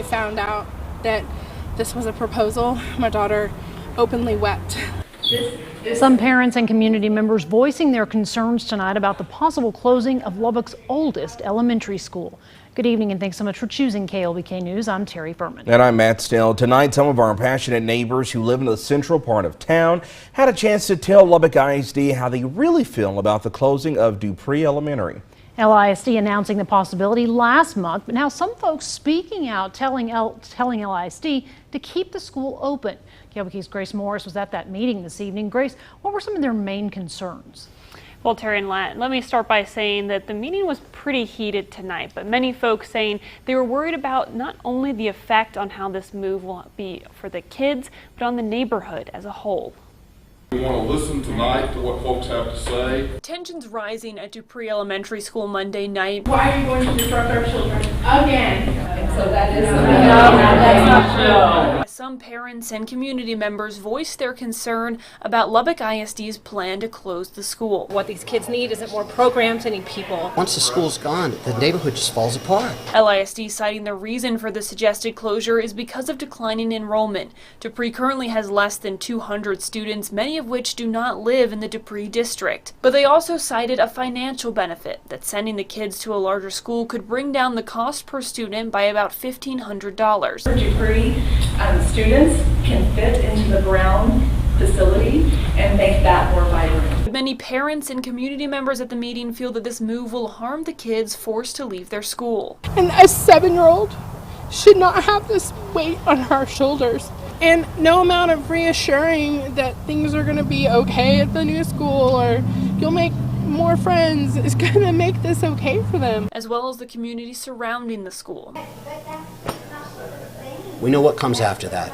found out that this was a proposal, my daughter openly wept. Some parents and community members voicing their concerns tonight about the possible closing of Lubbock's oldest elementary school. Good evening and thanks so much for choosing KLBK News. I'm Terry Furman. And I'm Matt Snell. Tonight, some of our passionate neighbors who live in the central part of town had a chance to tell Lubbock ISD how they really feel about the closing of Dupre Elementary. LISD announcing the possibility last month, but now some folks speaking out telling LISD to keep the school open. KLBK's Grace Morris was at that meeting this evening. Grace, what were some of their main concerns? Well, Terry and let me start by saying that the meeting was pretty heated tonight, but many folks saying they were worried about not only the effect on how this move will be for the kids, but on the neighborhood as a whole. We want to listen tonight to what folks have to say. Tensions rising at Dupre Elementary School Monday night. Why are you going to disrupt our children again? So that is that's not true. Some parents and community members voiced their concern about Lubbock ISD's plan to close the school. What these kids need isn't more programs, they need people. Once the school's gone, the neighborhood just falls apart. LISD citing the reason for the suggested closure is because of declining enrollment. Dupre currently has less than 200 students, many of which do not live in the Dupre district. But they also cited a financial benefit, that sending the kids to a larger school could bring down the cost per student by about $1,500. For Dupre, students can fit into the Brown facility and make that more vibrant. Many parents and community members at the meeting feel that this move will harm the kids forced to leave their school. And a 7-year-old should not have this weight on her shoulders. And no amount of reassuring that things are going to be okay at the new school or you'll make more friends is going to make this okay for them. As well as the community surrounding the school. We know what comes after that.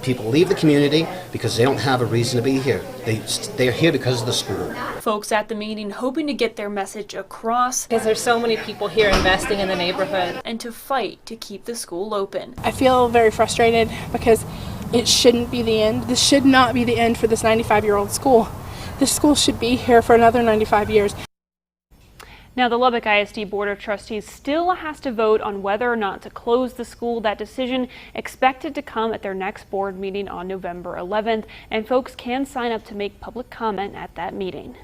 People leave the community because they don't have a reason to be here. They're here because of the school. Folks at the meeting hoping to get their message across. Because there's so many people here investing in the neighborhood. And to fight to keep the school open. I feel very frustrated because it shouldn't be the end. This should not be the end for this 95-year-old school. This school should be here for another 95 years. Now, the Lubbock ISD Board of Trustees still has to vote on whether or not to close the school. That decision expected to come at their next board meeting on November 11th, and folks can sign up to make public comment at that meeting.